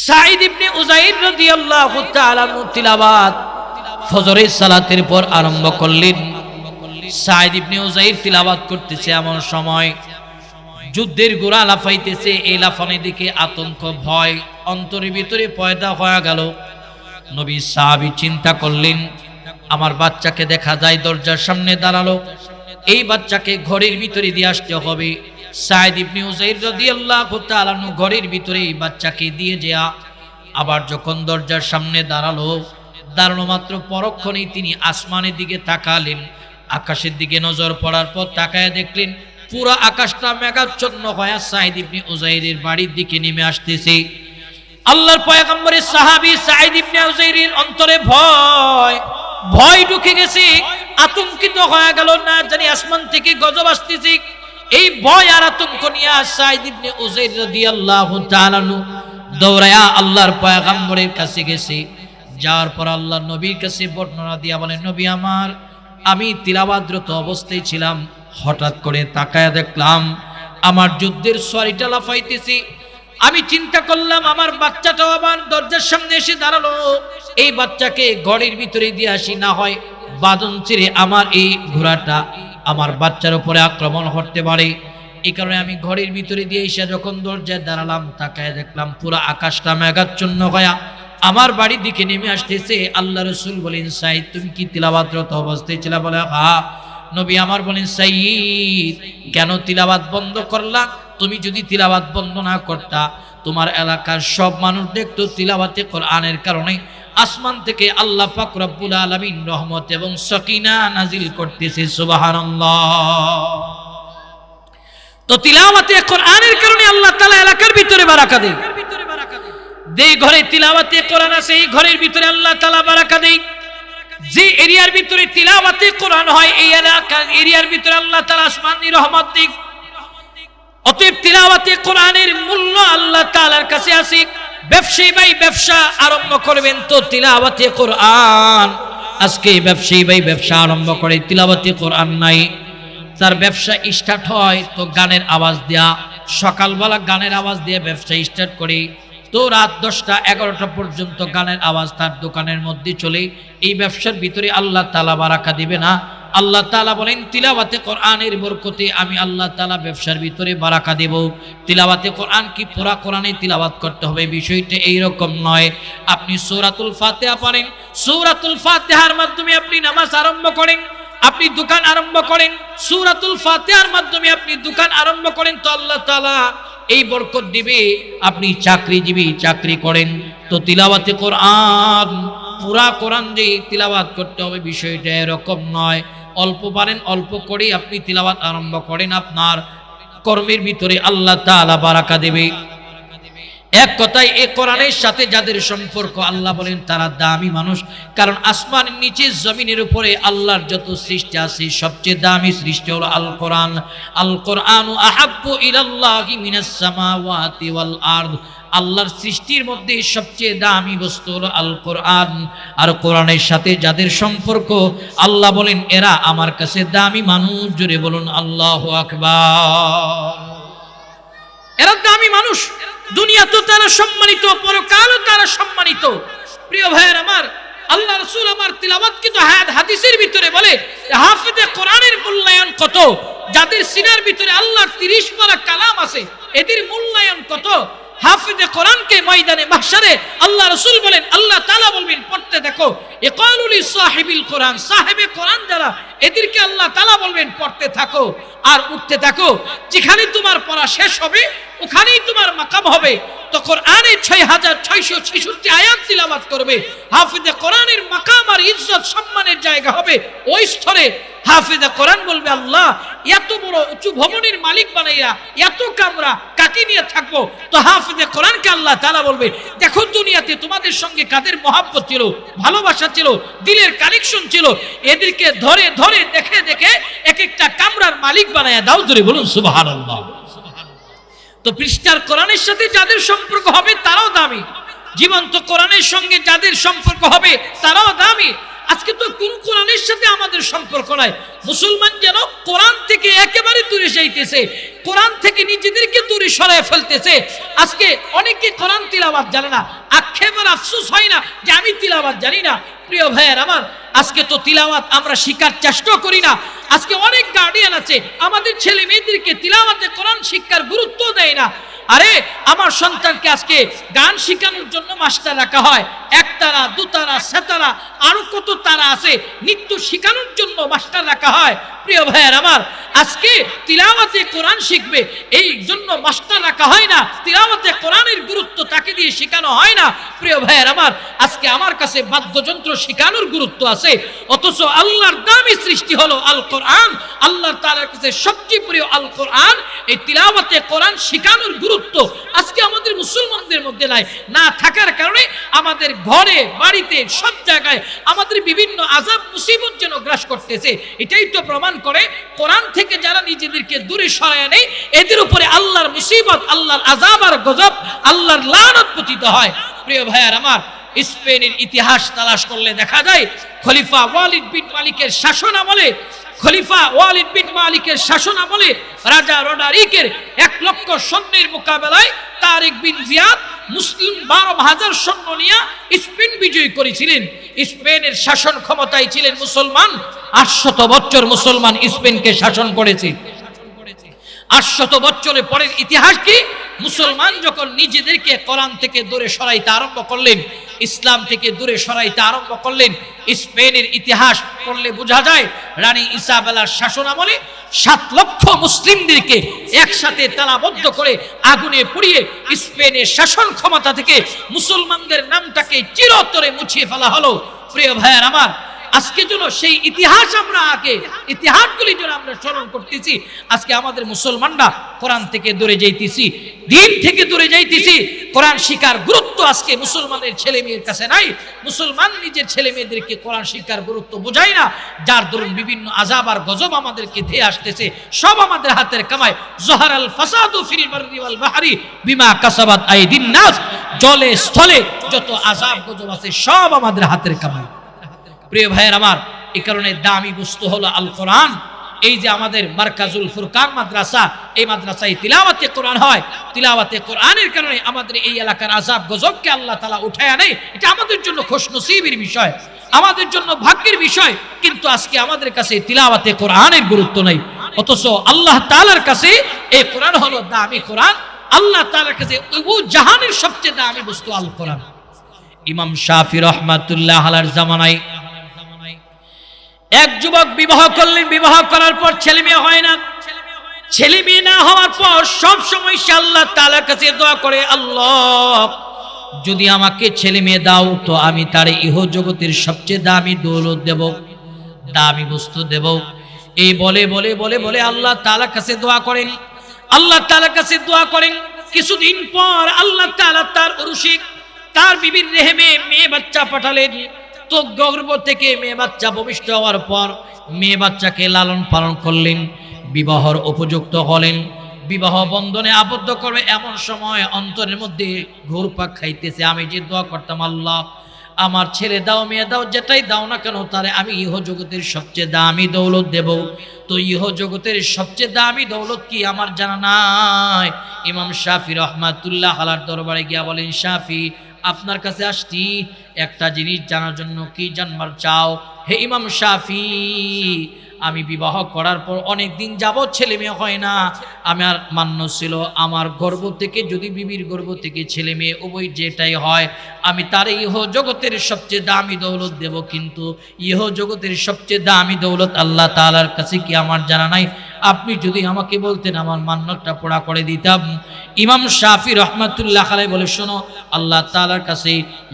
সাঈদ ইবনে উযাইর রাদিয়াল্লাহু তাআলা তিলাওয়াত ফজরের সালাতের পর আরম্ভ করলেন। সাঈদ ইবনে উযাইর তিলাওয়াত করতেছে, এমন সময় যুদ্ধের গোড়া লাফাইতেছে। এই লাফানোর দিকে আতঙ্ক ভয় অন্তরের ভিতরে পয়দা হয়ে গেল। নবী সাহাবী চিন্তা করলেন, আমার বাচ্চাকে দেখা যায় দরজার সামনে দাঁড়ালো, এই বাচ্চাকে ঘরের ভিতরে দিয়ে আসতে হবে। সাঈদ ইবনে উযাইর রাদিয়াল্লাহু তাআলা ঘরের ভিতরে এই বাচ্চাকে দিয়ে যা। আবার যখন দরজার সামনে দাঁড়ানো মাত্র পরক্ষণেই তিনি আসমানের দিকে তাকালেন। আকাশের দিকে নজর পড়ার পর তাকায় দেখলেন পুরো আকাশটা মেঘাচ্ছন্ন হয়ে সাঈদ ইবনে উযাইরের বাড়ির দিকে নেমে আসতেছে। আল্লাহর পয়গম্বরের সাহাবী সাঈদ ইবনে উযাইরের অন্তরে ভয় ঢুকে গেছে, আতঙ্কিত হয়ে গেল, না জানি আসমান থেকে গজব আসতেছে। এই ভয় আর আতঙ্ক নিয়ে সাঈদ ইবনে উযাইর রাদিয়াল্লাহু তাআলা দৌড়ায়া আল্লাহর পয়গম্বরের কাছে গেছে। যাওয়ার পর আল্লাহর নবীর কাছে বর্ণনা দিয়া বলেন, নবী আমার, আমি তিলাওয়াতরত অবস্থায় ছিলাম, হঠাৎ করে তাকায়া দেখলাম আমার যুদ্ধের সওয়ারিটা লাফাইতেছে। আমি চিন্তা করলাম আমার বাচ্চাটাও আবার দরজার সামনে এসে দাঁড়ালো, এই বাচ্চাকে ঘরের ভিতরে দিয়ে আসি, না হয় বাঁধন ছিঁড়ে আমার এই ঘোড়াটা আমার বাচ্চার উপরে আক্রমণ করতে পারে। এই কারণে আমি ঘরের ভিতরে দিয়ে এসে যখন দরজায় দাঁড়ালাম, তাকায় দেখলাম পুরো আকাশটা মেঘাচ্ছন্ন হয়ে আমার বাড়ির দিকে নেমে আসতেছে। আল্লাহ রাসূল বলেন, সাঈদ তুমি কি তিলাওয়াতরত অবস্থায় ছিল? বলে হ্যাঁ। নবী আমার বলেন, সাঈদ কেন তিলাওয়াত বন্ধ করলা? তুমি যদি তিলাওয়াত বন্ধ না করতা, তোমার এলাকার সব মানুষ দেখতো তিলাওয়াতে কোরআনের কারণে আসমান থেকে আল্লাহ পাক রব্বুল আলামিন রহমত এবং সাকিনা নাজিল করতেছে। সুবহানাল্লাহ। তো তিলাওয়াতে কোরআনের কারণে আল্লাহ তাআলা এলাকার ভিতরে বারাকা দেয়। যে ঘরে তিলাওয়াতে কোরআন আছে এই ঘরের ভিতরে আল্লাহ তাআলা বারাকা দেয়। যে এরিয়ার ভিতরে তিলাওয়াতে কোরআন হয় এই এলাকার এরিয়ার ভিতরে আল্লাহ তাআলা আসমানি রহমত দেয়। অতএব তিলাওয়াতে কোরআনের মূল্য আল্লাহ তাআলার কাছে আছে। ব্যবসায়ী ভাই ব্যবসা আরম্ভ করবেন তো তিলাওয়াতে কোরআন, আজকে ব্যবসায়ী ভাই ব্যবসা আরম্ভ করে তিলাওয়াতে কোরআন নাই, তার ব্যবসা স্টার্ট হয় তো গানের আওয়াজ দেয়া, সকালবেলা গানের আওয়াজ দিয়ে ব্যবসা স্টার্ট করে, তো রাত 10টা 11টা পর্যন্ত গানের আওয়াজ তার দোকানের মধ্যে চলে। এই ব্যবসার ভিতরে আল্লাহ তাআলা বারাকা দিবে না। আল্লাহ তাআলা বলেন, তিলাওয়াতে কোরআনের বরকতে আমি আল্লাহ তাআলা ব্যবসার ভিতরে বারাকা দেব। তিলাওয়াতে কোরআন কি পুরা কোরআনে তিলাওয়াত করতে হবে বিষয়টা এইরকম নয়। আপনি সূরাতুল ফাতিহা পড়েন, সূরাতুল ফাতিহার মাধ্যমে আপনি নামাজ আরম্ভ করেন, আপনি দোকান আরম্ভ করেন, সূরাতুল ফাতিহার মাধ্যমে আপনি দোকান আরম্ভ করেন, তো আল্লাহ তাআলা এই বরকত দিবে। আপনি চাকরিজীবী, চাকরি করেন, তো তিলাওয়াতে কোরআন পুরা কোরআন যে তিলাওয়াত করতে হবে বিষয়টা এরকম নয়। অল্প পারেন অল্প করেই আপনি তিলাওয়াত আরম্ভ করেন, আপনার কর্মের ভিতরে আল্লাহ তাআলা বারাকা দেবে। এক কথায় এই কোরআনের সাথে যাদের সম্পর্ক, আল্লাহ বলেন তারা দামি মানুষ। কারণ আসমানের নিচে জমিনের উপরে আল্লাহর যত সৃষ্টি আছে সবচেয়ে দামি সৃষ্টি হলো আল কোরআন। আল কোরআনু আহাব্বু ইলাল্লাহি মিনাস সামাওয়াতি ওয়াল আরদ। আল্লাহর সৃষ্টির মধ্যে সবচেয়ে দামি বস্তু হলো আল কোরআন। আর কোরআনের সাথে যাদের সম্পর্ক, আল্লাহ বলেন এরা আমার কাছে দামি মানুষ। জোরে বলুন আল্লাহু আকবার। এরা দামি মানুষ। দুনিয়া তো তারা সম্মানিত, পরকালও তারা সম্মানিত। প্রিয় ভাইয়ের আমার, আল্লাহ রাসূল আমার তিলাওয়াত কিন্তু হাদিসের ভিতরে বলে হাফেজে কোরআনের মূল্যায়ন কত, যাদের সিনার ভিতরে আল্লাহর 30 পারা কালাম আছে এদের মূল্যায়ন কত। হাফেজে কোরআনকে ময়দানে মাহশারে আল্লাহ রাসূল বলেন, আল্লাহ তাআলা বলবেন পড়তে দেখো, ইকালু লি সাহিবিল কোরআন, সাহেবে কোরআন যারা এদেরকে আল্লাহ তাআলা বলবেন পড়তে থাকো আর উঠতে থাকো। যেখানে তোমার পড়া শেষ হবে ওখানেই তোমার মাকাম হবে। তো কোরআনের 6666 আয়াত তিলাওয়াত করবে। হাফেজে কোরআনের মাকাম আর ইজ্জত সম্মানের জায়গা হবে ওই স্তরে। হাফেজে কোরআন বলবে, আল্লাহ এত বড় উঁচু ভবনের মালিক বানাইয়া এত কামরা কাকে নিয়ে থাকবো? তো হাফেজে কোরআনকে আল্লাহ তাআলা বলবে, দেখো দুনিয়াতে তোমাদের সঙ্গে কাদের মহাব্বত ছিল, ভালোবাসা ছিল, দিলের কানেকশন ছিল, এদেরকে ধরে ধরে দেখে দেখে এক একটা কামরার মালিক বানাইয়া দাও। ধরে বলুন সুবহানাল্লাহ। তো পৃষ্ঠার কোরআনের সাথে যাদের সম্পর্ক হবে তারাও দামি, জীবন্ত কোরআনের সঙ্গে যাদের সম্পর্ক হবে তারাও দামি। আজকে তো কোন কোরআনের সাথে আমাদের সম্পর্ক নাই। মুসলমান যেন কোরআন থেকে একেবারে দূরে যাইতেছে, কোরআন থেকে নিজেদেরকে দূরে সরায় ফেলতেছে। আজকে অনেকে কোরআন তিলাওয়াত জানে না, আক্ষেপ আর আফসোস হয় না যে আমি তিলাওয়াত জানি না। প্রিয় ভাইয়ের আমার, আজকে তো তিলাওয়াত আমরা শিখার চেষ্টা করি না। আজকে অনেক গার্ডিয়ান আছে আমাদের ছেলে মেয়েদেরকে তিলাওয়াতে কোরআন শিক্ষার গুরুত্ব দেয় না। আরে আমার সন্তানকে আজকে গান শেখানোর জন্য মাস্টার রাখা হয়, একতারা, দুতারা, সেতারা, আরো কত তারা আছে, নৃত্য শেখানোর জন্য মাস্টার রাখা হয়। প্রিয় ভাইয়ের আমার, আজকে তিলাওয়াতে কোরআন শিখবে এই জন্য মাস্টার রাখা হয় না, তিলাওয়াতে কোরআনের গুরুত্ব তাকে দিয়ে শেখানো হয় না। প্রিয় ভাইয়ের আমার, আজকে আমার কাছে বাদ্যযন্ত্র শেখানোর গুরুত্ব আছে, অথচ আল্লাহর দামি সৃষ্টি হলো আল কোরআন। আল্লাহ তাআলার কাছে সবচেয়ে প্রিয় আল কোরআন। এই তিলাওয়াতে কোরআন শেখানোর গুরুত্ব আজকে আমাদের মুসলমানদের মধ্যে নাই। না থাকার কারণে আমাদের ঘরে বাড়িতে সব জায়গায় আমাদের বিভিন্ন আযাব মুসিবত যেন গ্রাস করতেছে। এটাই তো প্রমাণ করে কোরআন থেকে যারা নিজেদেরকে দূরে সরায় নেয় এদের উপরে আল্লাহর মুসিবত, আল্লাহর আযাব আর গজব, আল্লাহর লানত পতিত হয়। প্রিয় ভাইয়ার আমার, স্পেনের ইতিহাস তালাশ করলে দেখা যায় খলিফা ওয়ালিদ বিন মালিকের শাসন আমলে রাজা রোডারিকের 1 লক্ষ সৈন্যের মোকাবেলায় তারিক বিন জিয়াদ মুসলিম 12,000 সৈন্য নিয়ে স্পেন বিজয় করেছিলেন। স্পেনের শাসন ক্ষমতায় ছিলেন মুসলমান। 800 বছর মুসলমান স্পেনকে শাসন করেছে। 800 বছরের পরের ইতিহাস কি? মুসলমান যখন নিজেদেরকে কোরআন থেকে দূরে সরাইতে আরম্ভ করলেন, ইসলাম থেকে দূরে সরাইতে আরম্ভ করলেন, স্পেনের ইতিহাস পড়লে বোঝা যায় রানী ইসাবেলার শাসন আমলে 7 লক্ষ মুসলিমদেরকে একসাথে তালাবদ্ধ করে আগুনে পুড়িয়ে স্পেনের শাসন ক্ষমতা থেকে মুসলমানদের নামটাকে চিরতরে মুছিয়ে ফেলা হলো। প্রিয় ভাইয়ের আমার, আজকে যেন সেই ইতিহাস ইতিহাসগুলি যেন আমরা স্মরণ করতেছি। আজকে আমাদের মুসলমানরা কোরআন থেকে দূরে যাইতেছি, দিন থেকে দূরে যাইতেছি। কোরআন শিক্ষার গুরুত্ব আজকে মুসলমানের ছেলে মেয়ের কাছে নাই। মুসলমান নিজের ছেলে মেয়েদেরকে কোরআন শিক্ষার গুরুত্ব বোঝায় না, যার দরুন বিভিন্ন আযাব আর গজব আমাদেরকে ধেয়ে আসতেছে। সব আমাদের হাতের কামাই। জহারাল ফাসাদু ফিল বাররি ওয়াল বাহরি বিমা কাসাবাত আইদিন নাস। জলে স্থলে যত আযাব গজব আছে সব আমাদের হাতের কামাই। প্রিয় ভাইয়ের আমার, এই কারণে দামি বস্তু হলো আল কোরআন। এই যে আমাদের মারকাজুল ফুরকান মাদ্রাসা, এই মাদ্রাসায় তিলাওয়াতে কোরআন হয়। তিলাওয়াতে কোরআনের কারণে আমাদের এই এলাকার আযাব গজবকে আল্লাহ তাআলা উঠায় আনে। এটা আমাদের জন্য খুশনসিবের বিষয়, আমাদের জন্য ভাগ্যের বিষয়। কিন্তু আজকে আমাদের কাছে তিলাওয়াতে কোরআনের গুরুত্ব নাই, অথচ আল্লাহ তাআলার কাছে এই কোরআন হলো দামি কোরআন। আল্লাহ তাআলার কাছে ওই জাহানের সবচেয়ে দামি বস্তু আল কোরআন। ইমাম শাফি রাহমাতুল্লাহ আলাইহির জামানায় এক যুবক বিবাহ করলেন। বিবাহ করার পর ছেলে মেয়ে হয় না। ছেলে মেয়ে না হওয়ার পর সব সময় সে আল্লাহ তাআলার কাছে দোয়া করে, আল্লাহ যদি আমাকে ছেলে মেয়ে দাও তো আমি তার ইহ জগতের সবচেয়ে দামি দৌলত দেব, দামি বস্তু দেব। এই বলে বলে বলে বলে আল্লাহ তাআলার কাছে দোয়া করেন। আল্লাহ তাআলার কাছে দোয়া করেন। কিছুদিন পর আল্লাহ তাআলা তার উরুশে তার বিবির রেহেমে মেয়ে বাচ্চা পাঠালেন। তো গর্ভ থেকে মেয়ে বাচ্চা ভূমিষ্ঠ হওয়ার পর মেয়ে বাচ্চাকে লালন পালন করলেন, বিবাহর উপযুক্ত হলেন। বিবাহ বন্ধনে আবদ্ধ করবে এমন সময় অন্তরের মধ্যে ঘুরপাক খাইতেছে, আমি যে দোয়া করতাম, আল্লাহ আমার ছেলে দাও, মেয়ে দাও, যেটাই দাও না কেন তারে আমি ইহ জগতের সবচেয়ে দামি দৌলত দেব। তো ইহ জগতের সবচেয়ে দামি দৌলত কি আমার জানা নাই। ইমাম শাফি রাহমাতুল্লাহ আলাইহির দরবারে গিয়া বলেন, শাফি আপনার কাছে আসছি একটা জিনিস জানার জন্য। কি জানবার চাও? হে ইমাম শাফি, আমি বিবাহ করার পর অনেক দিন যাবত ছেলে মেয়ে হয় না। আমার মান্য ছিল আমার গর্ভ থেকে যদি বিবির গর্ভ থেকে ছেলে মেয়ে উভয় যেটাই হয় আমি তার ইহ জগতের সবচেয়ে দামি দৌলত দেব। কিন্তু ইহ জগতের সবচেয়ে দামি দৌলত আল্লাহ তাআলার কাছে কি আমার জানা নাই? আপনি যদি আমাকে বলতেন আমার মান্যতটা পুরা করে দিতাম। ইমাম শাফি রাহমাতুল্লাহ আলাইহি বলে, শোনো, আল্লাহ তাআলার কাছে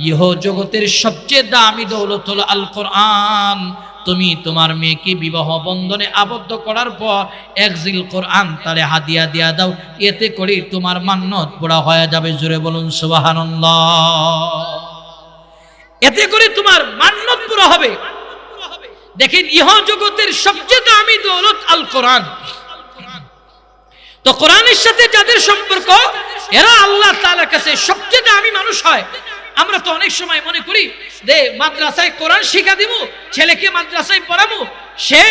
ইহ জগতের সবচেয়ে দামি দৌলত হলো আল কোরআন। তুমি তোমার মেয়েকে বিবাহ বন্ধনে আবদ্ধ করার পর একজিল কোরআন তারে হাদিয়া দিয়া দাও, এতে করে তোমার মান্যত পুরা হয়ে যাবে। জোরে বলুন সুবহানাল্লাহ। এতে করে তোমার মান্যত পুরা হবে। দেখেন, ইহ জগতের সবচেয়ে দামি দৌলত আল কোরআন। তো কোরআনের সাথে যাদের সম্পর্ক এরা আল্লাহ তাআলার কাছে সবচেয়ে দামি মানুষ হয়। আমরা তো অনেক সময় মনে করি যে মাদ্রাসায় কোরআন শিক্ষা দিব, ছেলেকে মাদ্রাসায় পড়াবো, সে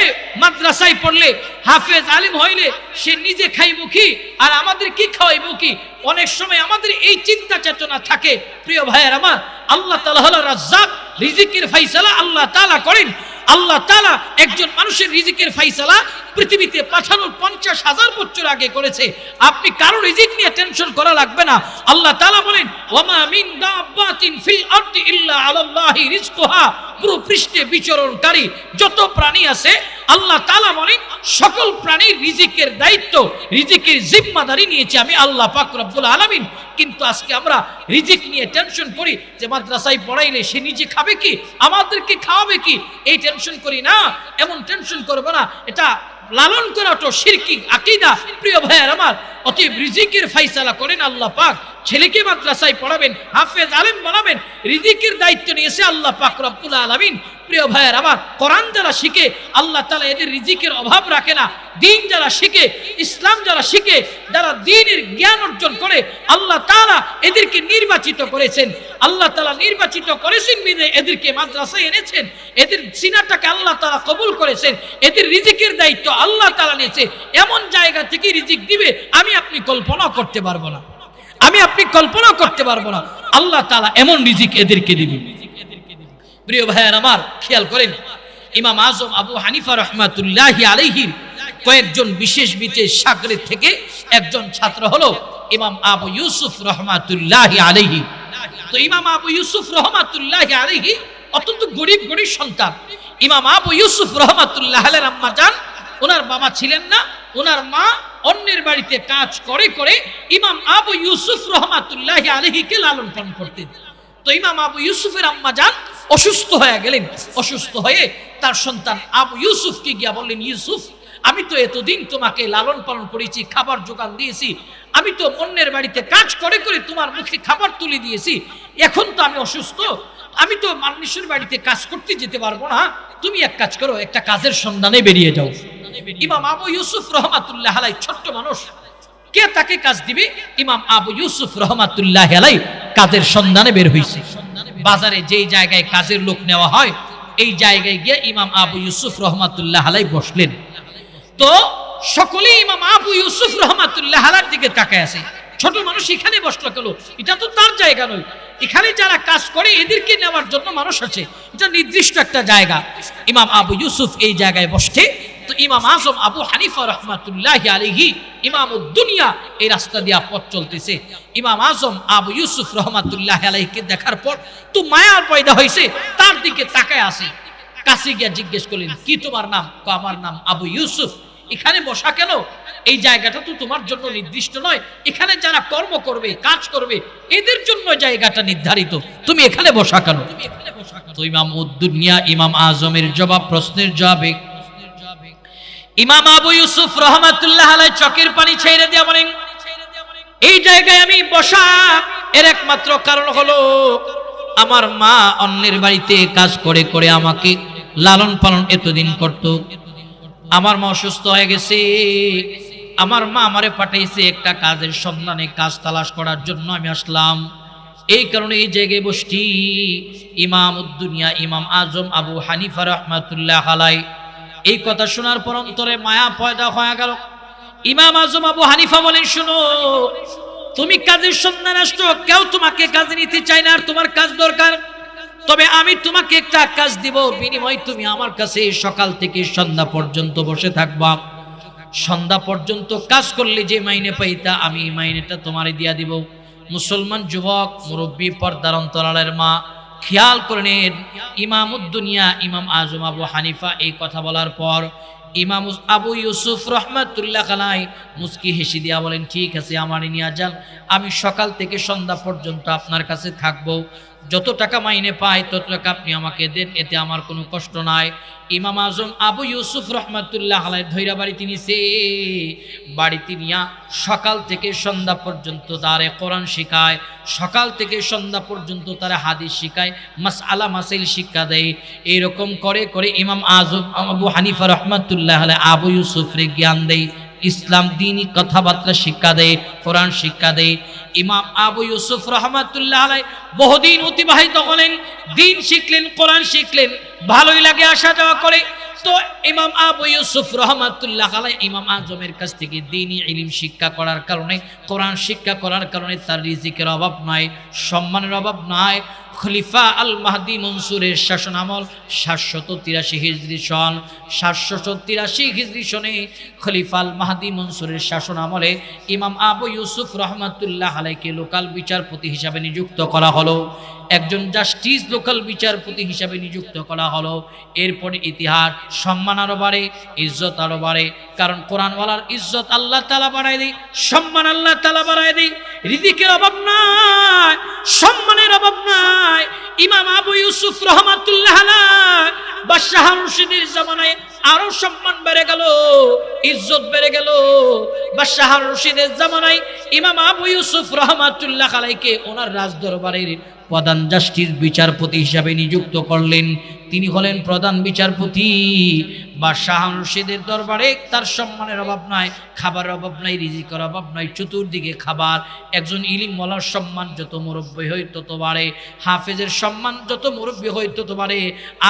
মাদ্রাসায় পড়লে হাফেজ আলিম হইলে সে নিজে খাইব কি আর আমাদের কি খাওয়াইব কি। অনেক সময় আমাদের এই চিন্তা চেতনা থাকে। প্রিয় ভাইয়ের আমার, আল্লাহ তাআলা হলো রাজ্জাক, রিজিকের ফয়সালা আল্লাহ তাআলা করেন। আল্লাহ তাআলা একজন মানুষের রিজিকের ফয়সালা পৃথিবীতে পাঠানোর 50,000 বছর আগে করেছে। আপনি কারো রিজিক নিয়ে টেনশন করা লাগবে না। আল্লাহ তাআলা বলেন ওয়ামা মিন দাব্বাতিন ফিল আরদি ইল্লা আলাল্লাহি রিজকুহা, পুরো পৃষ্ঠে বিচরণকারী যত প্রাণী আছে আল্লাহ তাআলা বলেন সকল প্রাণীর রিজিকের দায়িত্ব, রিজিকের জিম্মাদারি নিয়েছে আমি আল্লাহ পাক রব্বুল আলামিন। কিন্তু আজকে আমরা রিজিক নিয়ে টেনশন করি যে মাদ্রাসায় পড়াইলে সে নিজে খাবে কি, আমাদেরকে খাওয়াবে কি, এই টেনশন করি না। এমন টেনশন করবো না, এটা লালন করা তো শিরকি আকীদা। প্রিয় ভাইয়ের আমার, অতএব রিজিকের ফয়সালা করেন আল্লাহ পাক। ছেলেকে মাদ্রাসায় পড়াবেন, হাফেজ আলেম বানাবেন, রিজিকের দায়িত্ব নিয়েছে আল্লাহ পাক রব্বুল আলামিন। প্রিয় ভাইয়ের আমার, কোরআন যারা শিখে আল্লাহ তাআলা এদের রিজিকের অভাব রাখে না। দিন যারা শিখে, ইসলাম যারা শিখে, যারা দ্বীনের জ্ঞান অর্জন করে আল্লাহ তাআলা এদেরকে নির্বাচিত করেছেন। আল্লাহ তাআলা নির্বাচিত করেছেন বিধায় এদেরকে মাদ্রাসায় এনেছেন। এদের সিনাটাকে আল্লাহ তাআলা কবুল করেছেন। এদের রিজিকের দায়িত্ব আল্লাহ তাআলা নিয়েছে। এমন জায়গা থেকে রিজিক দিবে আমি আপনি কল্পনা করতে পারবো না, আমি আপনি কল্পনা করতে পারবো না। আল্লাহ তাআলা এমন রিজিক এদেরকে দিবে। প্রিয় ভাইয়ের আমার, খেয়াল করেন, ইমাম আজম আবু হানিফা রাহমাতুল্লাহি আলাইহির কয়েকজন বিশেষ বিশেষ শাগরেদ থেকে একজন ছাত্র হলো ইমাম আবু ইউসুফ রাহমাতুল্লাহি আলাইহি। তো ইমাম আবু ইউসুফ রাহমাতুল্লাহি আলাইহি অত্যন্ত গরিব সন্তান। ইমাম আবু ইউসুফ রাহমাতুল্লাহি আলাইহির আম্মা জান, ওনার বাবা ছিলেন না, ওনার মা অন্যের বাড়িতে কাজ করে করে ইমাম আবু ইউসুফ রাহমাতুল্লাহি আলাইহিকে লালন পালন করতেন। তো ইমাম আবু ইউসুফের আম্মা জান অসুস্থ হয়ে গেলেন। অসুস্থ হয়ে তার সন্তান আবু ইউসুফকে গিয়া বললেন, ইউসুফ, আমি তো এতদিন তোমাকে লালন পালন করেছি, খাবার জোগান দিয়েছি, আমি তো অন্যের বাড়িতে কাজ করে করে তোমার মুখে খাবার তুলে দিয়েছি, এখন তো আমি অসুস্থ, আমি তো মানুষের বাড়িতে কাজ করতে যেতে পারবো না, তুমি এক কাজ করো, একটা কাজের সন্ধানে বেরিয়ে যাও। ইমাম আবু ইউসুফ রাহমাতুল্লাহ আলাইহি ছোট্ট মানুষ, কে তাকে কাজ দিবে? ইমাম আবু ইউসুফ রাহমাতুল্লাহ আলাইহি কাজের সন্ধানে বের হইছে। বাজারে যেই জায়গায় কাজের লোক নেওয়া হয় এই জায়গায় গিয়ে ইমাম আবু ইউসুফ রাহমাতুল্লাহ আলাইহি বসলেন। তো সকলেই ইমাম আবু ইউসুফ রাহমাতুল্লাহ আলাইহির দিকে তাকায় আছে। ছোট মানুষ এখানে বসলো কেন? এটা তো তার জায়গা নয়, এখানে যারা কাজ করে এদেরকে নেওয়ার জন্য মানুষ আছে, এটা নির্দিষ্ট একটা জায়গা। ইমাম আবু ইউসুফ এই জায়গায় বসছে। তো ইমাম আজম আবু হানিফা রাহমাতুল্লাহি আলাইহি ইমামুদ দুনিয়া এই রাস্তা দিয়া পথ চলতেছে। ইমাম আজম আবু ইউসুফ রাহমাতুল্লাহি আলাইহিকে দেখার পর তো মায়ার পয়দা হয়েছে, তার দিকে তাকায় আছে। কাছে গিয়া জিজ্ঞেস করলেন, কি তোমার নাম? আমার নাম আবু ইউসুফ। এখানে বসা কেন? এই জায়গাটা তো তোমার জন্য নির্দিষ্ট নয়, এখানে যারা কর্ম করবে, কাজ করবে, এদের জন্য জায়গাটা নির্ধারিত, তুমি এখানে বসা কেন? তো ইমামুদ দুনিয়া ইমাম আজমের জবাব, প্রশ্নের জবাবে ইমাম আবু ইউসুফ রাহমাতুল্লাহ আলাইহি চোখের পানি ছেড়ে দিয়া বলেন, এই জায়গায় আমি বসা এর একমাত্র কারণ হলো আমার মা অন্যের বাড়িতে কাজ করে করে আমাকে লালন পালন এতদিন করত। আমার মা অসুস্থ হয়ে গেছে, আমার মা আমারে পাঠাইছে একটা কাজের সন্ধানে, কাজ তালাশ করার জন্য আমি আসলাম। এই কারণে এই জায়গায় বসছি। ইমামুদ দুনিয়া ইমাম আজম আবু হানিফা রাহমাতুল্লাহ আলাইহি এই কথা শোনার পর অন্তরে মায়া পয়দা হয়ে গেল। ইমাম আজম আবু হানিফা বলেন, শুনো, তুমি কাজের সন্ধান আসছো, কেউ তোমাকে কাজে নিতে চায় না, আর তোমার কাজ দরকার, তবে আমি তোমাকে একটা কাজ দিব, বিনিময় তুমি আমার কাছে সকাল থেকে সন্ধ্যা পর্যন্ত বসে থাকবা। সন্ধ্যা পর্যন্ত কাজ করলে যে মাইনে পাইতা আমি এই মাইনেটা তোমারে দিয়া দিব। মুসলমান যুবক, মুরব্বী, পর্দার অন্তরালের মা, খেয়াল করে নেন, ইমামুদ দুনিয়া ইমাম আজম আবু হানিফা এই কথা বলার পর ইমাম আবু ইউসুফ রাহমাতুল্লাহ আলাইহি মুস্কি হেসে দিয়া বলেন, ঠিক আছে, আমারে নিয়ে যান, আমি সকাল থেকে সন্ধ্যা পর্যন্ত আপনার কাছে থাকবো, যত টাকা মাইনে পাই তত টাকা আপনি আমাকে দেন, এতে আমার কোনো কষ্ট নাই। ইমাম আজম আবু ইউসুফ রাহমাতুল্লাহ আলাইহি ধৈরা বাড়িতে নিছে, বাড়িতে নিয়া সকাল থেকে সন্ধ্যা পর্যন্ত তারে কোরআন শিখায়, সকাল থেকে সন্ধ্যা পর্যন্ত তারা হাদিস শিখায়, মাসআলা মাসাইল শিক্ষা দেয়। এইরকম করে করে ইমাম আজম আবু হানিফা রাহমাতুল্লাহ আলাইহি আবু ইউসুফরে জ্ঞান দেয়। ইসলাম দ্বীনি কথাবার্তা শিক্ষা দেয়, কোরআন শিক্ষা দেয়। ইমাম আবু ইউসুফ রহমাতুল্লাহ আলাইহি বহুদিন অতিবাহিত হলেন, দ্বীন শিখলেন, কোরআন শিখলেন, ভালোই লাগে আসা যাওয়া করে। তো ইমাম আবু ইউসুফ রহমাতুল্লাহ আলাইহি ইমাম আজমের কাছ থেকে দ্বীনি ইলম শিক্ষা করার কারণে, কোরআন শিক্ষা করার কারণে তার রিজিকের অভাব নাই, সম্মানের অভাব নাই। খলিফা আল মাহদি মনসুরের শাসন আমল 783 হিজরি সন, 783 হিজরি সনে খলিফা আল মাহদি মনসুরের শাসন আমলে ইমাম আবু ইউসুফ রহমাতুল্লাহ আলাইহিকে লোকাল বিচারপতি হিসাবে নিযুক্ত করা হলো, একজন জাস্টিস লোকাল বিচারপতি হিসাবে নিযুক্ত করা হলো। এরপরে ইতিহাস, সম্মান আরো বাড়ে, ইজ্জত আরো বাড়ে, কারণ কোরআনওয়ালার ইজ্জত আল্লাহ তাআলা বাড়ায় দেয়, সম্মান আল্লাহ তাআলা বাড়ায় দেয়। রিজিকের অভাব নাই, সম্মানের অভাব নাই। ইমাম আবু ইউসুফ রহমাতুল্লাহ আলাইহি বাদশাহ রশিদের জামানায় আরো সম্মান বেড়ে গেল, ইজ্জত বেড়ে গেল। বাদশাহ রশিদের জামানায় ইমাম আবু ইউসুফ রহমাতুল্লাহ আলাইহিকে ওনার রাজদরবারের প্রধান জাস্টিস বিচারপতি হিসাবে নিযুক্ত করলেন। তিনি হলেন প্রধান বিচারপতি। বাদশাহ রশিদের দরবারে তার সম্মানের অভাব নাই, খাবারের অভাব নাই, রিজিকের অভাব নাই, চতুর্দিকে খাবার। একজন ইলিম ওয়ালার সম্মান যত মুরব্বী হয় তত বাড়ে, হাফেজের সম্মান যত মুরব্বী হয় তত বাড়ে,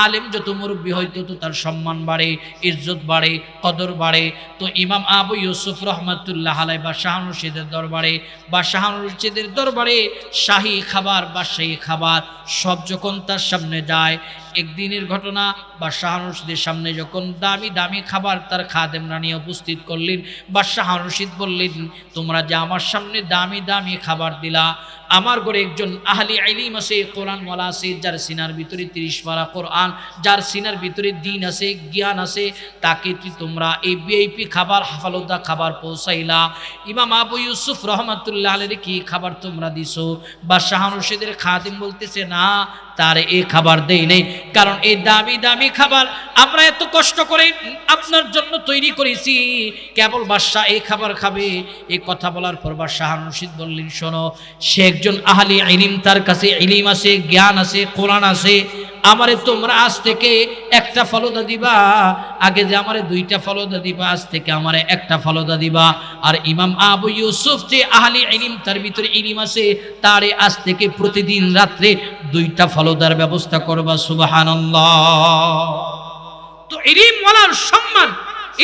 আলেম যত মুরব্বী হয় তত তার সম্মান বাড়ে, ইজ্জত বাড়ে, কদর বাড়ে। তো ইমাম আবু ইউসুফ রহমাতুল্লাহ আলাইহি বাদশাহ রশিদের দরবারে, বাদশাহ রশিদের দরবারে শাহী খাবার, বাদশাহী খাবার সব যখন তার সামনে যায়, একদিনের ঘটনা, বাদশাহ রশিদের সামনে যখন দামি দামি খাবার তার খাদেমরা নিয়ে উপস্থিত করলেন, বাদশাহ রশিদ বললেন, তোমরা যে আমার সামনে দামি দামি খাবার দিলা, আমার ঘরে একজন আহলি ইলম আছে, কোরআন ওয়ালা আছে, যার সিনার ভিতরে 30 পারা কোরআন, যার সিনার ভিতরে দ্বীন আছে, জ্ঞান আছে, তাকে তোমরা এই ভিআইপি খাবার, হাফালুদা খাবার পৌঁছাইলা। ইমাম আবু ইউসুফ রহমাতুল্লাহ আলাইহি কি খাবার তোমরা দিছো? বাদশাহ রশিদের খাদেম বলতেছে, না, তার এই খাবার দেই নেই, কারণ এই দামি দামি খাবার আমরা এত কষ্ট করে আপনার জন্য তৈরি করেছি, কেবল বাদশাহ এই খাবার খাবে। এই কথা বলার পর বাদশাহ রশিদ বললেন, শোনো, সে একজন আহলি ইলম, তার কাছে ইলম আছে, জ্ঞান আছে, কোরআন আছে, আমারে তোমরা আজ থেকে একটা ফলদা দিবা, আগে যে আমারে 2টা ফলদা দিবা, আজ থেকে আমারে একটা ফলদা দিবা। আর ইমাম আবু ইউসুফ যে আহলি ইলম, তার ভিতরে ইলম আছে, তারে আজ থেকে প্রতিদিন রাত্রে 2টা ফলদার ব্যবস্থা করবা। সুবহানাল্লাহ। তো ইলম ওয়ালার সম্মান,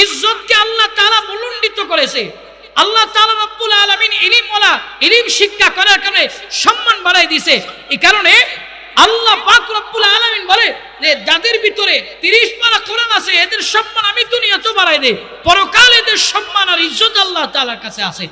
ইজ্জতকে আল্লাহ তাআলা মূল্যায়িত করেছে। আল্লাহ তাআলা রব্বুল আলামিন ইলম ওয়ালা, ইলম শিক্ষা করার কারণে সম্মান বাড়াই দিয়েছে। এই কারণে আল্লাহ পাক রব্বুল আলামিন বলে যে যাদের ভিতরে 30 পারা কোরআন আছে, এদের সম্মান আমি দুনিয়াতে বাড়াই দেই, পরকালে এদের সম্মান আর ইজ্জত আল্লাহ তাআলার কাছে আছে।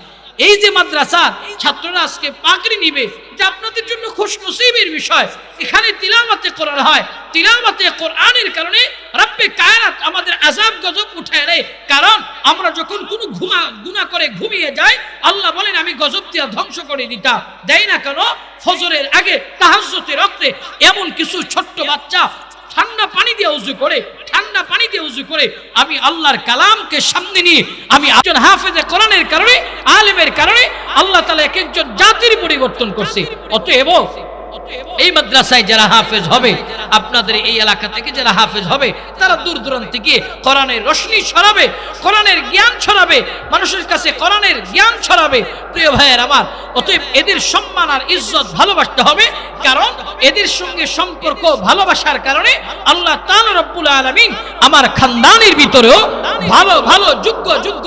এই যে মাদ্রাসা ছাত্ররা আজকে পাগড়ি নিবে, এটা আপনাদের জন্য খুশনসিবের বিষয়। এখানে তিলাওয়াতে কোরআন হয়, তিলাওয়াতে কোরআনের কারণে রব্বে কায়নাত আমাদের আযাব গজব উঠায় নেয়। কারণ আমরা যখন কোনো গুনাহ করে ঘুমিয়ে যাই, আল্লাহ বলেন আমি গজব দিয়া ধ্বংস করে দিতাম, দেই না কেন? ফজরের আগে তাহাজ্জুদের রাতে এমন কিছু ছোট্ট বাচ্চা ঠান্ডা পানি দিয়ে ওযু করে, ঠান্ডা পানি দিয়ে ওযু করে আমি আল্লাহর কালামকে সামনে নিয়ে, আমি একজন হাফেজে কোরআনের কারণে, আলেমের কারণে আল্লাহ তাআলা এক একজন জাতির পরিবর্তন করছে। অতএব এই মাদ্রাসায় যারা হাফেজ হবে, আপনাদের এই এলাকা থেকে যারা হাফেজ হবে, তারা দূর দূরান্তে গিয়ে কোরআনের রোশনি ছড়াবে, কোরআনের জ্ঞান ছড়াবে, মানুষের কাছে কোরআনের জ্ঞান ছড়াবে। প্রিয় ভাইয়ের আমার, অতএব এদের সম্মান আর ইজ্জত ভালোবাসতে হবে, কারণ এদের সঙ্গে সম্পর্ক ভালোবাসার কারণে আল্লাহ তাআলা রব্বুল আলামিন আমার খানদানের ভিতরেও ভালো ভালো যোগ্য যোগ্য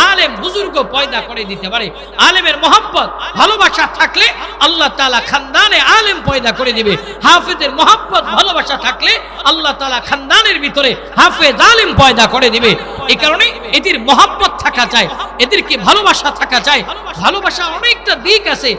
আলেম বুজুর্গ পয়দা করে দিতে পারে। আলেমের মহব্বত ভালোবাসা থাকলে আল্লাহ তাআলা খানদানে আলেম পয়দা করে দিবে। হাফেজের মহব্বত ভালোবাসা থাকলে আল্লাহ তাআলা খানদানের ভিতরে হাফেজ আলেম পয়দা করে দিবে। এই কারণে এদের মহব্বত থাকা চাই, এদেরকে ভালোবাসা থাকা চাই। ভালোবাসা অনেকটা দিক আছে,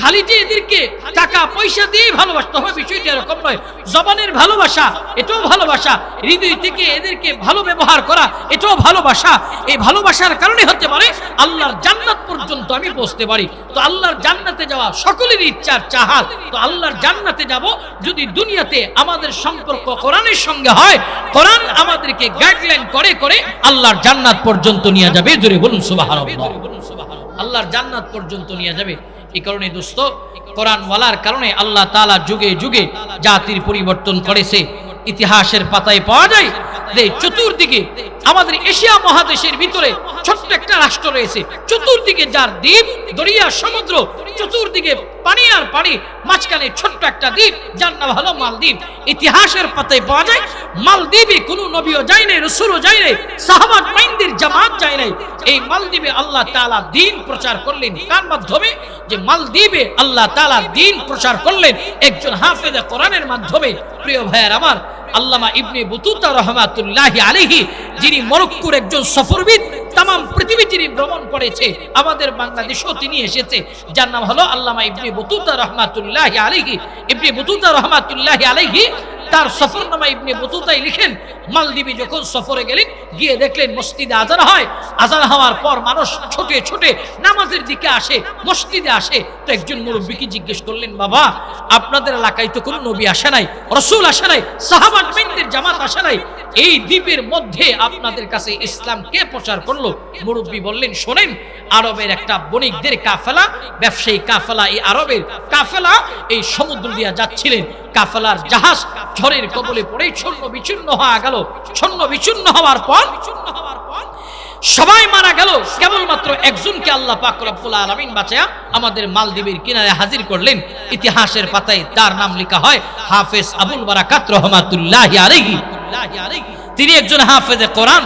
খালি যে এদেরকে টাকা পয়সা দিয়ে ভালোবাসতে হবে বিষয়টা এরকম নয়। জবানের ভালোবাসা এটাও ভালোবাসা, হৃদয় থেকে এদেরকে ভালো ব্যবহার করা এটাও ভালোবাসা। এই ভালোবাসার কারণে হতে পারে আল্লাহর জান্নাত পর্যন্ত আমি পৌঁছতে পারি। তো আল্লাহর জান্নাতে যাওয়া সকলেরই ইচ্ছার চাহাত। তো আল্লাহর জান্নাতে যাব যদি দুনিয়াতে আমাদের সম্পর্ক কোরআনের সঙ্গে হয়, কোরআন আমাদেরকে গাইডলাইন করে করে আল্লাহর জান্নাত পর্যন্ত নিয়ে যাবে। জোরে বলুন সুবহানাল্লাহ। আল্লাহর জান্নাত পর্যন্ত নিয়ে যাবে। এই কারণে দোস্ত, কোরআন ওয়ালার কারণে আল্লাহ তাআলা যুগে যুগে জাতির পরিবর্তন করেছে। ইতিহাসের পাতায় পাওয়া যায় যে চতুর্দিকে আমাদের এশিয়া মহাদেশের ভিতরে ছোট্ট একটা রাষ্ট্র রয়েছে, চতুর্দিকে যার দ্বীপ, দরিয়া, সমুদ্র, চতুর্দিকে পানি আর পানি, মাঝখানে ছোট্ট একটা দ্বীপ যার নাম হলো মালদ্বীপ। ইতিহাসের পাতায় পাওয়া যায় মালদ্বীপে কোনো নবীও যায় নাই, রাসূলও যায় নাই, সাহাবা মাইন্দের জামাত যায় নাই। এই মালদ্বীপে আল্লাহ তাআলা দ্বীন প্রচার করলেন কার মাধ্যমে? যে মালদ্বীপে আল্লাহ তাআলা দ্বীন প্রচার করলেন একজন হাফেজে কোরআনের মাধ্যমে। প্রিয় ভাইয়ের আমার, আল্লামা ইবনে বতুতা রহমাতুল্লাহি আলাইহি, যিনি মরক্কোর একজন সফরবিদ, তাম পৃথিবী যিনি ভ্রমণ করেছে, আমাদের বাংলাদেশেও তিনি এসেছে, যার নাম হলো আল্লামা ইবনে বতুতা রহমাতুল্লাহি আলাইহি। ইবনে বতুতা রহমাতুল্লাহি আলাইহি তার সফরনামা ইবনে বতুতায় লিখেন, মালদ্বীপে যখন সফরে গেলেন, গিয়ে দেখলেন মসজিদে আজান হয়, আজান হওয়ার পর মানুষ ছোটে ছোটে নামাজের দিকে আসে, মসজিদে আসে। তো একজন মুরব্বিকে জিজ্ঞেস করলেন, বাবা আপনাদের এলাকায় তো কোনো নবী আসে নাই, রাসূল আসে নাই, সাহাবায়ে কেরামের জামাত আসে নাই, এই দ্বীপের মধ্যে আপনাদের কাছে ইসলাম কে প্রচার করলো? মুরব্বি বললেন, শোনেন, আরবের একটা বণিকদের কাফেলা, ব্যবসায়ী কাফেলা, এই আরবের কাফেলা এই সমুদ্র দিয়ে যাচ্ছিলেন, কাফেলার জাহাজ ঝড়ের কবলে পড়ে ছন্ন বিচ্ছিন্ন হয়ে গেল। ছন্ন বিচ্ছিন্ন হওয়ার পর সবাই মারা গেল, কেবলমাত্র একজনকে আল্লাহ পাক রব্বুল আলামিন বাঁচায়া আমাদের মালদ্বীপের কিনারে হাজির করলেন। ইতিহাসের পাতায় তার নাম লেখা হয় হাফেজ আবুল বারাকাত রহমাতুল্লাহি আলাইহি। তিনি একজন হাফেজে কোরআন।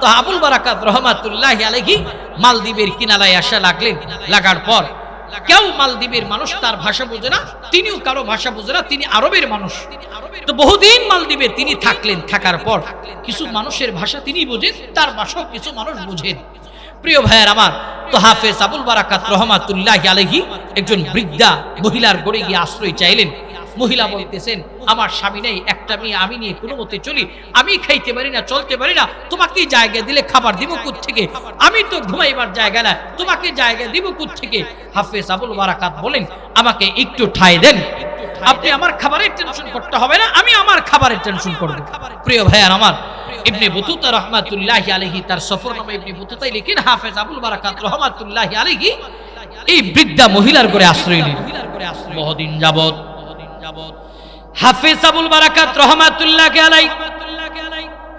তো আবুল বারাকাত রহমাতুল্লাহি আলাইহি মালদ্বীপের কিনারায় আসা লাগলেন। লাগার পর কেউ মালদ্বীপের মানুষ, তার ভাষা বোঝে না, তিনিও কারো ভাষা বোঝে না, তিনি আরবের মানুষ। তো বহুদিন মালদ্বীপে তিনি থাকলেন। থাকার পর কিছু মানুষের ভাষা তিনি বোঝেন, তার ভাষাও কিছু মানুষ বোঝেন। প্রিয় ভাইয়ের আমার, তো হাফেজ আবুল বারাকাত রহমাতুল্লাহি আলাইহি একজন বৃদ্ধা মহিলার গড়ে গিয়ে আশ্রয় চাইলেন। মহিলা বলতেছেন, আমার স্বামী নেই, একটা মেয়ে, আমি নিয়ে কোনো মতে চলি, আমি খাইতে পারি না, চলতে পারি না, তোমাকে জায়গা দিলে খাবার দিব কোত্থেকে? আমি তো ঘুমাইবার জায়গা না, তোমাকে জায়গা দিব কোত্থেকে? হাফেজ আবুল বারাকাত বলেন, আমাকে একটু ঠাঁই দেন, আপনি আমার খাবারের টেনশন করতে হবে না, আমি আমার খাবারের টেনশন করব। প্রিয় ভাইয়ার আমার, ইবনে বতুতা রহমাতুল্লাহি আলাইহি তার সফরনামা ইবনে বতুতায় লিখেন, হাফেজ আবুল বারাকাত রহমাতুল্লাহি আলাইহি এই বৃদ্ধা মহিলার ঘরে আশ্রয় নিলেন। বহুদিন যাবত হাফেজ আবুল বারাকাত রহমাতুল্লাহি আলাইহি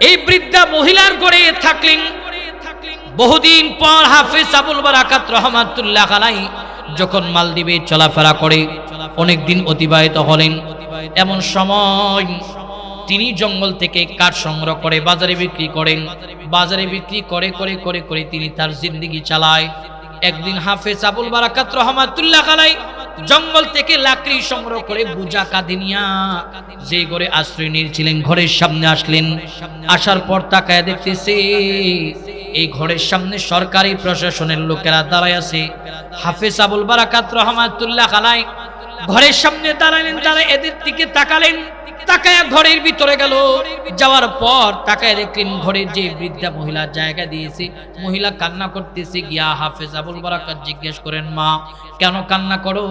এই বৃদ্ধা মহিলার ঘরে থাকলেন। বহুদিন পর হাফেজ আবুল বারাকাত রহমাতুল্লাহি আলাইহি যখন মালদ্বীপে চলাফেরা করে অনেক দিন অতিবাহিত হলেন, এমন সময় তিনি জঙ্গল থেকে কাঠ সংগ্রহ করে বাজারে বিক্রি করেন। বাজারে বিক্রি করে করে করে করে তিনি তার জিন্দেগি চালায়। একদিন হাফেজ আবুল বারাকাত রহমাতুল্লাহি আলাইহি জঙ্গল থেকে লাকড়ি সংগ্রহ করে বুঝা কাঁধে নিয়া যে ঘরে আশ্রয় নিয়েছিলেন ঘরের সামনে আসলেন। আসার পর তাকায় দেখতেছে এই ঘরের সামনে সরকারি প্রশাসনের লোকেরা দাঁড়ায় আছে। হাফেজ আবুল বারাকাত রহমাতুল্লাহি আলাইহি ঘরের সামনে দাঁড়ালেন, দাঁড়ায় এদের দিকে তাকালেন, তাকায় ঘরের ভিতরে গেল। যাওয়ার পর তাকায় দেখলেন ঘরের যে বৃদ্ধা মহিলা জায়গা দিয়েছে, মহিলা কান্না করতেছে। গিয়া হাফেজ আবুল বারাকাত জিজ্ঞেস করেন, মা কেন কান্না করো?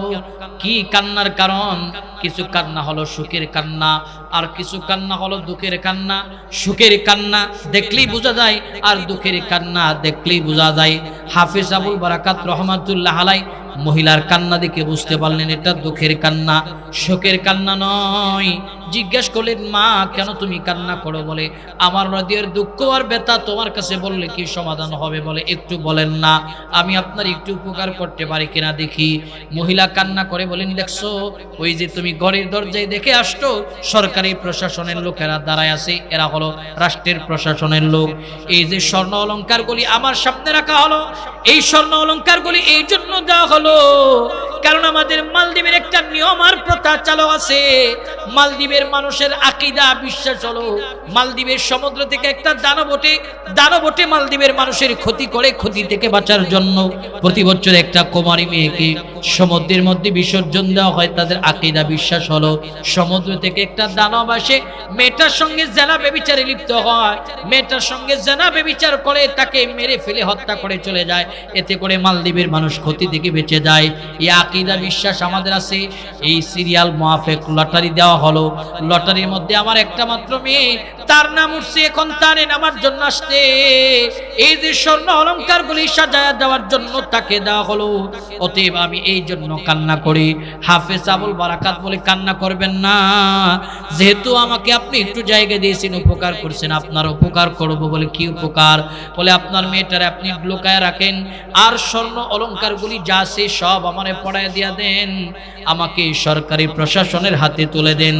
কি কান্নার কারণ? কিছু কান্না হলো সুখের কান্না, আর কিছু কান্না হলো দুঃখের কান্না। সুখের কান্না দেখলেই বোঝা যায়, আর দুঃখের কান্না দেখলেই বোঝা যায়। হাফেজ আবুল বারাকাত রহমাতুল্লাহি আলাইহি মহিলার কান্না দেখে বুঝতে পারলেন এটা দুঃখের কান্না, শোকের কান্না নয়। জিজ্ঞেস করলেন, মা কেন তুমি কান্না করো? বলে, আমার হৃদয়ের দুঃখ আর ব্যথা তোমার কাছে বললে কি সমাধান হবে? বলে, একটু বলেন না, আমি আপনার একটু উপকার করতে পারি কিনা দেখি। মহিলা কান্না করে বলেন, দেখছো ওই যে তুমি ঘরের দরজায় দেখে আসতো সরকারি প্রশাসনের লোকেরা দাঁড়ায় আছে, এরা হলো রাষ্ট্রের প্রশাসনের লোক। এই যে স্বর্ণ অলংকারগুলি আমার সামনে রাখা হলো, এই স্বর্ণ অলংকারগুলি এই জন্য দেওয়া হলো কারণ আমাদের মালদ্বীপের একটা নিয়ম আর প্রথা চালু আছে। মালদ্বীপের মানুষের আকীদা বিশ্বাস হলো মালদ্বীপের সমুদ্র থেকে একটা দানব ওঠে মালদ্বীপের মানুষের ক্ষতি করে, ক্ষতি থেকে বাঁচার জন্য প্রতি বছর একটা কুমারী মেয়েকে সমুদ্রের মধ্যে বিসর্জন দেওয়া হয়। তাদের আকীদা বিশ্বাস হলো সমুদ্র থেকে একটা দানব আসে, মেয়েটার সঙ্গে জেনা ব্যভিচারে লিপ্ত হয়, মেয়েটার সঙ্গে জেনা ব্যভিচার করে তাকে মেরে ফেলে হত্যা করে চলে যায়। এতে করে মালদ্বীপের মানুষ ক্ষতি থেকে বেঁচে যায়। এই আকীদা বিশ্বাস আমাদের আছে। এই সিরিয়াল মাফিক লটারি দেওয়া হলো। লটারির মধ্যে আমার একটা মাত্র মেয়ে, তার নাম উঠছে, এখন তারে আমার জন্য আসতে এই যে স্বর্ণ অলংকারগুলি সাজায়া দেওয়ার জন্য তাকে দেওয়া হলো। অতএব আমি এই জন্য কান্না করি। হাফেজ আবুল বারাকাত বলে, কান্না করবেন না, যেহেতু আমাকে আপনি একটু জায়গা দিয়েছেন, উপকার করছেন, আপনার উপকার করব। বলে কি উপকার? বলে আপনার মেয়েটারে আপনি লুকায় রাখেন, আর স্বর্ণ অলংকারগুলি যা আছে সব আমারে পড়ায় দিয়া দেন, আমাকে সরকারি প্রশাসনের হাতে তুলে দেন।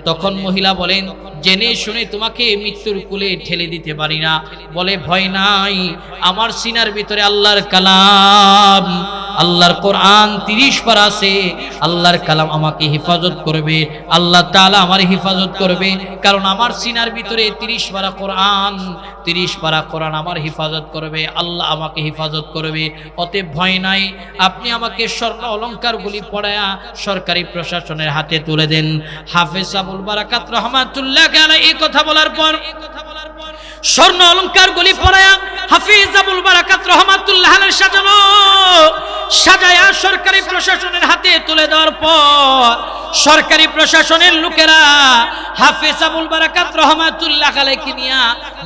তখন মহিলা বলেন, জেনে শুনে তোমাকে মৃত্যুর কুলে ঠেলে দিতে পারি না। বলে ভয় নাই, আমার সিনার ভিতরে আল্লাহর কালাম, আল্লাহর কোরআন 30 পারা আছে, আল্লাহর কালাম আমাকে হেফাজত করবে, আল্লাহ তাআলা আমার হেফাজত করবে, কারণ আমার সিনার ভিতরে 30 পারা কোরআন, 30 পারা কোরআন আমার হেফাজত করবে, আল্লাহ আমাকে হেফাজত করবে। অতএব ভয় নাই, আপনি আমাকে স্বর্ণ অলংকারগুলি পড়ায়া সরকারি প্রশাসনের হাতে তুলে দেন। হাফেজ আবুল বারাকাত রাহমাতুল্লাহ আলাইহি এই কথা বলার পর স্বর্ণ অলংকারগুলি পড়ায়া হাফেজ আবুল বারাকাত রাহমাতুল্লাহ আলাইহি সাজায়া সরকারি প্রশাসনের হাতে তুলে দেওয়ার পর সরকারি প্রশাসনের লোকেরা হাফেজ আবুল বারাকাত রাহমাতুল্লাহ আলাইহি নিয়া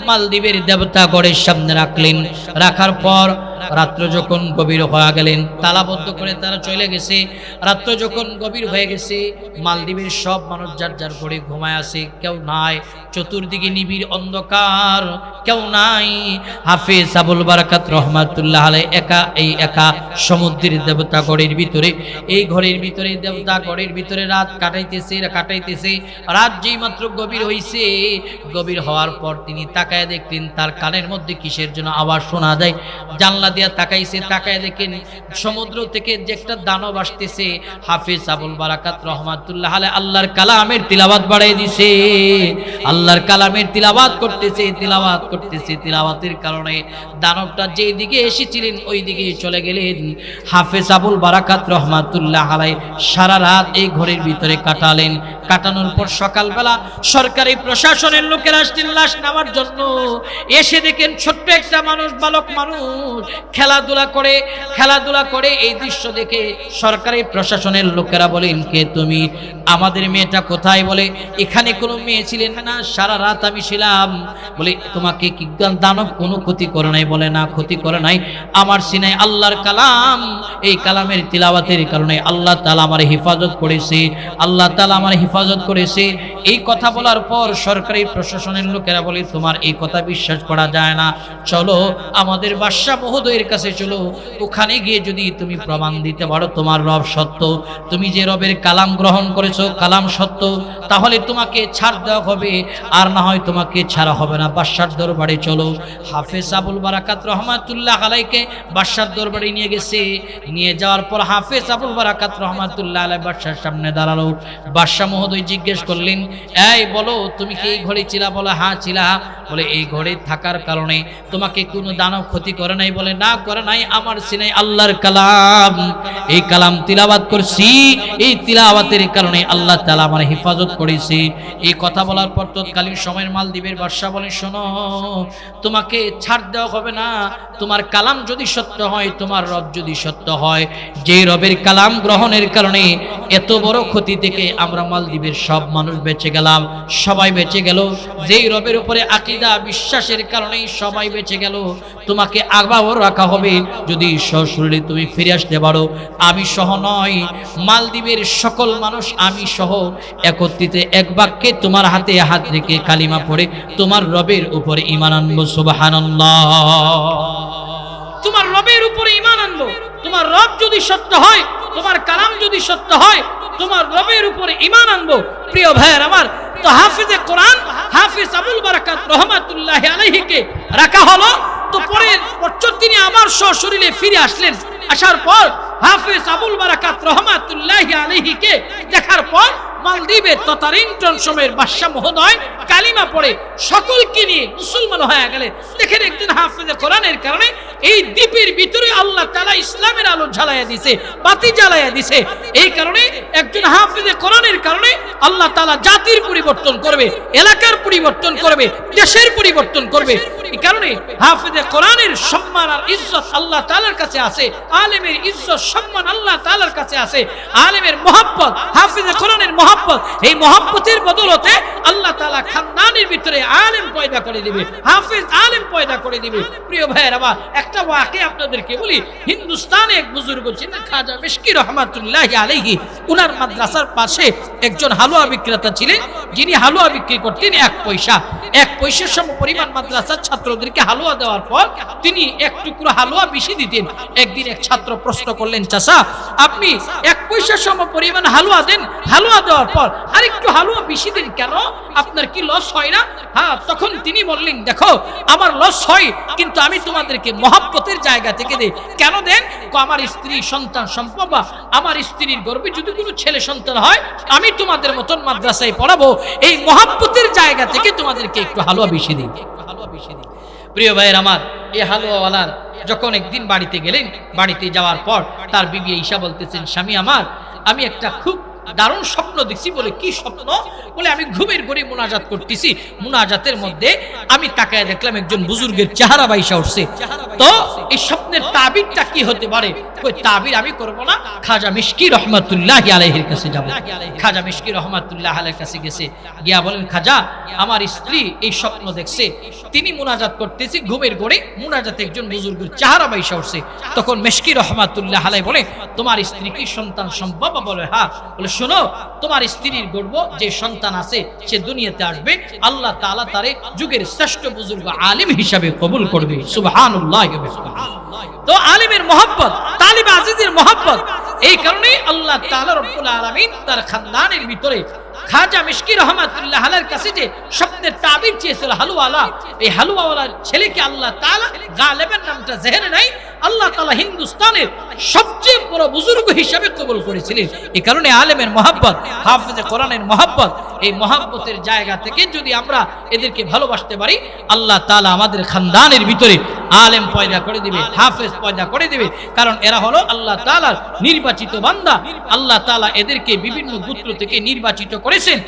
মালদ্বীপের দেবতাগড়ের সামনে রাখলেন। রাখার পর রাত্র যখন গভীর হয়ে গেলেন, তালাবদ্ধ করে তারা চলে গেছে। রাত্র যখন গভীর হয়ে গেছে, মালদ্বীপের সব মানুষ যার যার ঘরে ঘুমায় আছে, কেউ নাই, চতুর্দিকে নিবিড় অন্ধকার, কেউ নাই। হাফেজ আবুল বারাকাত রাহমাতুল্লাহ আলাইহি একা সমুদ্রের দেবতাগড়ের ভিতরে, এই ঘরের ভিতরে দেবতাগড়ের ভিতরে রাত কাটাইতেছে। রাত যেই মাত্র গভীর হইছে, গভীর হওয়ার পর তিনি তাকায় দেখলেন তার কানের মধ্যে কিসের জন্য আওয়াজ শোনা যায়। জানলা দিয়া তাকাইছে, তাকায় দেখেন সমুদ্র থেকে যে একটা দানব আসতেছে। হাফেজ আবুল বারাকাত রাহমাতুল্লাহ আলাইহি আল্লাহর কালামের তিলাওয়াত বাড়াই দিছে, আল্লাহর কালামের তিলাওয়াত করতেছে। তিলাওয়াতের কারণে দানবটা যেই দিকে এসেছিলেন ওই দিকে চলে গেলেন। হাফেজ আবুল বারাকাত রাহমাতুল্লাহ আলাইহি সারা রাত এই ঘরের ভিতরে কাটালেন। কাটানোর পর সকালবেলা সরকারি প্রশাসনের লোকেরা আসলেন লাশ নেওয়ার জন্য। এসে দেখেন ছোট্ট একটা মানুষ, বালক মানুষ খেলাধুলা করে। এই দৃশ্য দেখে সরকারি প্রশাসনের লোকেরা বলেন, কে তুমি? আমাদের মেয়েটা কোথায়? বলে এখানে কোনো মেয়ে ছিলেন না, সারা রাত আমি ছিলাম। বলে তোমাকে কি দানব কোনো ক্ষতি করে নাই? বলে না, ক্ষতি করে নাই, আমার সিনায় আল্লাহর কালাম, এই কালামের তিলাওয়াতের কারণে আল্লাহ তাআলা আমার হেফাজত করেছে। এই কথা বলার পর সরকারি প্রশাসনের লোকেরা বলে, তোমার এই কথা বিশ্বাস করা যায় না, চলো আমাদের বাদশা মহোদয়ের কাছে চলো, ওখানে গিয়ে যদি তুমি প্রমাণ দিতে পারো তোমার রব সত্য, তুমি যে রবের কালাম গ্রহণ করেছো কালাম সত্য, তাহলে তোমাকে ছাড় দেওয়া হবে, আর না হয় তোমাকে ছাড়া হবে না। বাদশার দরবারে চলো। হাফেজ আবুল বারাকাত রাহমাতুল্লাহ আলাইহিকে বাদশার দরবারে নিয়ে গেছে। নিয়ে যাওয়ার পর হাফেজ আবুল বারাকাত রাহমাতুল্লাহ আলাইহি বাদশার সামনে দাঁড়ালো। বাদশা মহোদয় জিজ্ঞেস করলেন, এই বলো তুমি কি এই ঘরে ছিলা? বলে হ্যাঁ ছিলাম। বলে এই ঘরে থাকার কারণে তোমাকে কোনো দানব ক্ষতি করে নাই? বলে না, করে নাই, আমার সিনায় আল্লাহর কালাম, এই কালাম তিলাওয়াত করছি, এই তিলাওয়াতের কারণে আল্লাহ তাআলা আমার হেফাজত করেছে। এই কথা বলার পর তৎকালীন সময়ের মালদ্বীপের বাদশা বলে, শোনো, তোমাকে ছাড় দেওয়া হবে না, তোমার কালাম যদি সত্য হয়, তোমার রব যদি সত্য হয়, যে রবের কালাম গ্রহণের কারণে এত বড় ক্ষতি থেকে আমরা মালদ্বীপের সব মানুষ বেঁচে গেলাম, সবাই বেঁচে গেল, যেই রবের উপরে আকীদা বিশ্বাসের কারণেই সবাই বেঁচে গেল, তোমাকে আবারও রাখা হবে যদি সশরীরে তুমি ফিরে আসতে পারো। আমি সহ নয়, মালদ্বীপের সকল মানুষ আমি সহ একত্রিত এক বাক্যে তোমার হাতে হাত রেখে কালিমা পড়ে তোমার রবের উপরে ঈমান আনবো। সুবহানাল্লাহ। তোমার রবের উপরে ঈমান আনবো। তোমার রব যদি সত্য হয়, তোমার কালাম যদি সত্য হয়, তোমার রবের উপরে ঈমান আনবো। প্রিয় ভাইয়ের আমার, তো হাফেজে কোরআন হাফেজ আবুল বারাকাত রাহমাতুল্লাহি আলাইহিকে রাখা হলো। তো পরের বছর তিনি আবার সশরীরে ফিরে আসলেন। আসার পর হাফেজ আবুল বারাকাত রাহমাতুল্লাহি আলাইহিকে দেখার পর মালদ্বীপের ততারিন্টন সময়ের বাদশা মহোদয় কালিমা পড়ে সকলকে নিয়ে মুসলমান হয়ে গেলেন। দেখেন একজন হাফেজে কোরআনের কারণে এই দ্বীপের ভিতরে আল্লাহ তাআলা ইসলামের আলো জ্বালায়া দিয়েছে, বাতি জ্বালায়া দিয়েছে। এই কারণে একজন হাফেজে কোরআনের কারণে আল্লাহ তাআলা জাতির পরিবর্তন করবে, এলাকার পরিবর্তন করবে, দেশের পরিবর্তন করবে। এই কারণে হাফেজে কোরআনের সম্মান আর ইজ্জত আল্লাহ তাআলার কাছে আছে, আলেমের ইজ্জত সম্মান আল্লাহ তাআলার কাছে আছে। আলেমের মহব্বত, হাফেজে কোরআনের মহব্বত, এই মহব্বতের বদলতে আল্লাহ তাআলা খানদানের ভিতরে আলেম পয়দা করে দিবে, হাফেজ আলেম পয়দা করে দিবে। প্রিয় ভাইয়েরা, আবার একটা ওয়াকিয়া আপনাদেরকে বলি। হিন্দুস্তানে এক বুজুর্গ ছিলেন খাজা মিশকি রহমাতুল্লাহি আলাইহি। উনার মাদ্রাসার পাশে একজন হালুয়া বিক্রেতা ছিলেন, যিনি হালুয়া বিক্রি করতেন 1 পয়সা। 1 পয়সার সম পরিমাণ মাদ্রাসার ছাত্রদেরকে হালুয়া দেওয়ার পর তিনি 1 টুকরো হালুয়া বেশি দিতেন। একদিন এক ছাত্র প্রশ্ন করলেন, চাচা আপনি 1 পয়সার সম পরিমাণ হালুয়া দেন, হালুয়া দেওয়ার পর আরেকটু হালুয়া বেশি দিন কেন? আপনার কি লস হয় না? হ্যাঁ। তখন তিনি বললেন, দেখো আমার লস হয়, কিন্তু আমি তোমাদেরকে মহব্বতের জায়গা থেকে দেই। কেন দেন? আমার স্ত্রী সন্তান সম্ভব, আমার স্ত্রীর গর্ভে যদি কোনো ছেলে সন্তান হয় আমি তোমাদের মতন মাদ্রাসায় পড়াবো, এই মহব্বতের জায়গা থেকে তোমাদেরকে একটু হালুয়া বেশি দিই। প্রিয় ভাইয়ের আমার, এই হালুয়াওয়ালার যখন একদিন বাড়িতে গেলেন, বাড়িতে যাওয়ার পর তার বিবি ঈশা বলতেছেন, স্বামী আমার, আমি একটা খুব দারুণ স্বপ্ন দেখছি। বলে কি স্বপ্ন? বলে আমি ঘুমের ঘরে মুনাজাত করতেছি, মুনাজাতের মধ্যে আমি তাকায় দেখলাম একজন বুজুর্গের চেহারা বাইসা উঠছে। তো এই স্বপ্নের তাবিরটা কি হতে পারে? কই তাবির আমি করব না, খাজা মিশকি রহমাতুল্লাহি আলাইহির কাছে যাব। খাজা মিশকি রহমাতুল্লাহি আলাইহির কাছে গেছে, গিয়া বলেন, খাজা আমার স্ত্রী এই স্বপ্ন দেখছে, তিনি মুনাজাত করতেছি ঘুমের ঘরে, মুনাজাতে একজন বুজুর্গের চেহারা বাইসা উঠছে। তখন মিশকি রহমাতুল্লাহি আলাইহি বলে, তোমার স্ত্রী কি সন্তান সম্ভব? বলে হ্যাঁ। বলে শোনো, তোমার স্ত্রীর গর্ভ যে সন্তান আছে সে দুনিয়াতে আসবে, আল্লাহ তাআলা তারে যুগের শ্রেষ্ঠ বুজুর্গ আলিম হিসাবে কবুল করবে। সুবহানাল্লাহ। তো আলিমের মহব্বত, তালিব আজিজের মহব্বত, এই কারণেই আল্লাহ তাআলা রব্বুল আলামিন তার খানদানের ভিতরে খাজা মিশকি রহমাতুল্লাহ আলাইহির কাছে যে স্বপ্নের তাবির চেয়েছিল হালুয়াওয়ালা, এই হালুয়াওয়ালার ছেলেকে আল্লাহ তাআলা, গালেবের নামটা জেহেনে নাই, আল্লাহ তাআলা হিন্দুস্তানের সবচেয়ে বড় বুজুর্গ হিসাবে কবুল করেছিলেন। এই কারণে আলেমের মহব্বত, হাফেজে কোরআনের মহব্বত, এই মহব্বতের জায়গা থেকে যদি আমরা এদেরকে ভালোবাসতে পারি, আল্লাহ তাআলা আমাদের খানদানের ভিতরে আলেম পয়দা করে দিবে, হাফেজ পয়দা করে দিবে। কারণ এরা হলো আল্লাহ তাআলার নির্বাচিত বান্দা। আল্লাহ তাআলা এদেরকে বিভিন্ন গোত্র থেকে নির্বাচিত করেছেন।